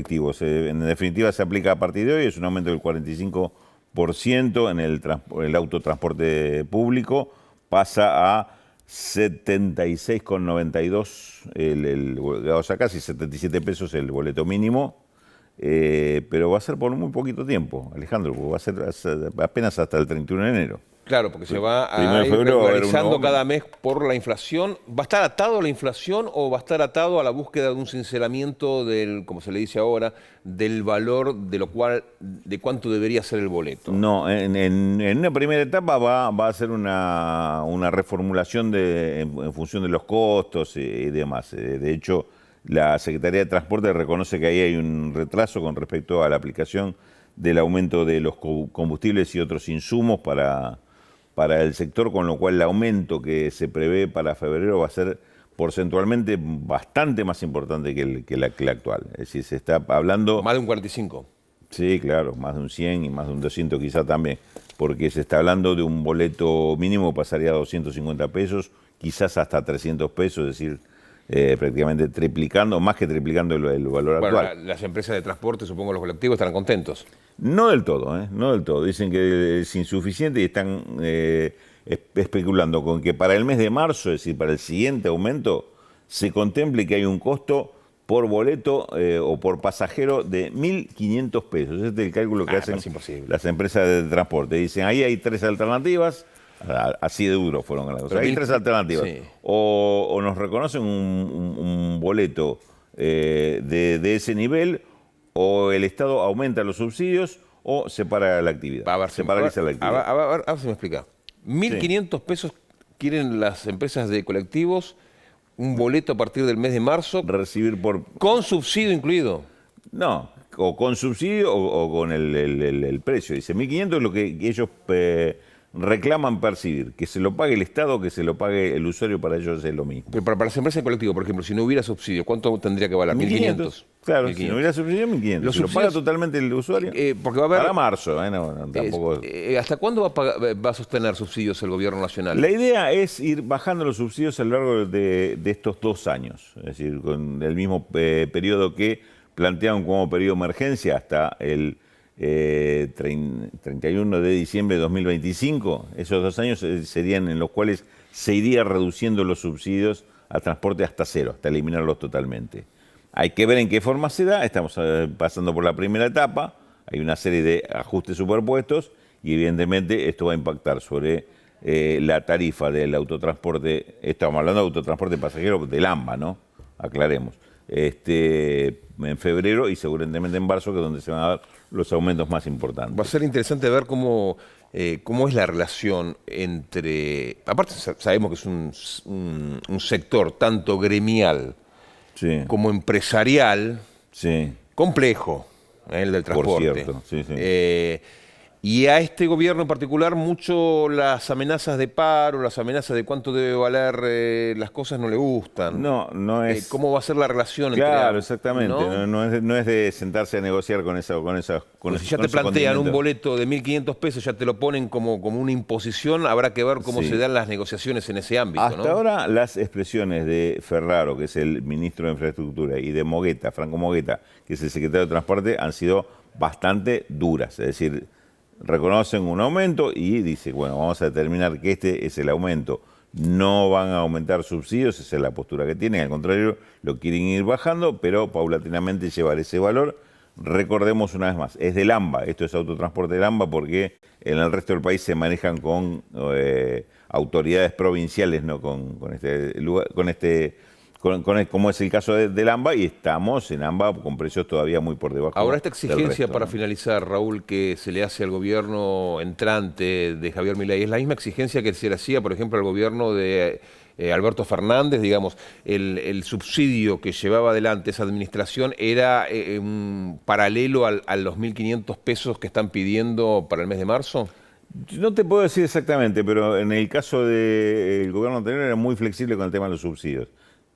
colectivos. En definitiva, se aplica a partir de hoy, es un aumento del 45% en el autotransporte público, pasa a 76,92, o sea, casi 77 pesos el boleto mínimo, pero va a ser por muy poquito tiempo, Alejandro, porque va a ser apenas hasta el 31 de enero. Claro, porque se va Primero a de ir febrero va a haber regularizando cada mes por la inflación. ¿Va a estar atado a la inflación o va a estar atado a la búsqueda de un sinceramiento del, como se le dice ahora, del valor de cuánto debería ser el boleto? No, en una primera etapa va a ser una reformulación en función de los costos y demás. De hecho, la Secretaría de Transporte reconoce que ahí hay un retraso con respecto a la aplicación del aumento de los combustibles y otros insumos para el sector, con lo cual el aumento que se prevé para febrero va a ser porcentualmente bastante más importante que el actual. Es decir, se está hablando... Más de un 45. Sí, claro, más de un 100 y más de un 200 quizá también, porque se está hablando de un boleto mínimo pasaría a 250 pesos, quizás hasta 300 pesos, es decir, prácticamente triplicando, más que triplicando el valor actual. Bueno, las empresas de transporte, supongo los colectivos, estarán contentos. No del todo, no del todo. Dicen que es insuficiente y están especulando con que para el mes de marzo, es decir, para el siguiente aumento, se contemple que hay un costo por boleto o por pasajero de 1.500 pesos. Este es el cálculo que hacen las empresas de transporte. Dicen, ahí hay tres alternativas, así de duro fueron las cosas. Hay tres alternativas. Sí. O nos reconocen un boleto de ese nivel, o el Estado aumenta los subsidios o separa la actividad. A ver, se paraliza la actividad. A ver si me explica. 1.500 pesos quieren las empresas de colectivos, un boleto a partir del mes de marzo. Recibir por... ¿Con subsidio incluido? No, o con subsidio o con el precio. Dice, 1.500 es lo que ellos reclaman percibir. Que se lo pague el Estado, que se lo pague el usuario, para ellos es lo mismo. Pero para las empresas de colectivo, por ejemplo, si no hubiera subsidio, ¿cuánto tendría que valer? 1.500. Claro, 1.500. Si no hubiera subsidio, 1.500. ¿Se lo paga totalmente el usuario? Porque va a haber, para marzo, tampoco... ¿Hasta cuándo va a sostener subsidios el gobierno nacional? La idea es ir bajando los subsidios a lo largo de estos 2 años. Es decir, con el mismo periodo que plantearon como periodo de emergencia hasta el 31 de diciembre de 2025, esos 2 años serían en los cuales se iría reduciendo los subsidios al transporte hasta cero, hasta eliminarlos totalmente. Hay que ver en qué forma se da, estamos pasando por la primera etapa, hay una serie de ajustes superpuestos y evidentemente esto va a impactar sobre la tarifa del autotransporte, estamos hablando de autotransporte pasajero del AMBA, ¿no? Aclaremos. En febrero y seguramente en marzo, que es donde se van a dar los aumentos más importantes. Va a ser interesante ver cómo es la relación entre... Aparte sabemos que es un sector tanto gremial como empresarial complejo, el del transporte. Por cierto, y a este gobierno en particular mucho las amenazas de paro, las amenazas de cuánto debe valer las cosas no le gustan. No es... ¿Cómo va a ser la relación? Claro, exactamente. No es de sentarse a negociar con esas... Si ya te plantean un boleto de 1.500 pesos, ya te lo ponen como una imposición, habrá que ver cómo se dan las negociaciones en ese ámbito. Hasta ahora las expresiones de Ferraro, que es el ministro de Infraestructura, y de Mogueta, Franco Mogueta, que es el secretario de Transporte, han sido bastante duras. Es decir, reconocen un aumento y dice, bueno, vamos a determinar que este es el aumento. No van a aumentar subsidios, esa es la postura que tienen, al contrario, lo quieren ir bajando, pero paulatinamente llevar ese valor. Recordemos una vez más, es del AMBA, esto es autotransporte del AMBA, porque en el resto del país se manejan con autoridades provinciales, no como es el caso del AMBA, y estamos en AMBA con precios todavía muy por debajo. Ahora, esta exigencia, resto, para finalizar, Raúl, que se le hace al gobierno entrante de Javier Milei, ¿es la misma exigencia que se le hacía, por ejemplo, al gobierno de Alberto Fernández? Digamos, el subsidio que llevaba adelante esa administración era paralelo a los 1.500 pesos que están pidiendo para el mes de marzo. No te puedo decir exactamente, pero en el caso del gobierno anterior era muy flexible con el tema de los subsidios.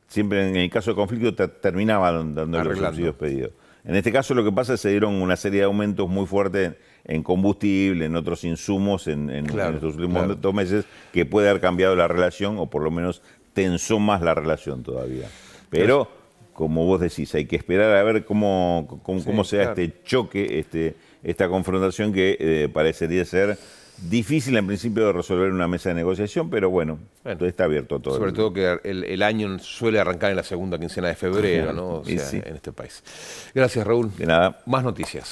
Siempre en el caso de conflicto terminaba dando los subsidios pedidos. En este caso lo que pasa es que se dieron una serie de aumentos muy fuertes en combustible, en otros insumos en estos últimos 2 meses, que puede haber cambiado la relación o por lo menos tensó más la relación todavía. Pero como vos decís, hay que esperar a ver cómo se da claro. este choque, esta confrontación que parecería ser difícil en principio de resolver en una mesa de negociación, pero bueno, Bueno, está abierto todo. sobre todo que el año suele arrancar en la segunda quincena de febrero, ¿no? O Y sea, sí, en este país. Gracias, Raúl. de nada. Más noticias.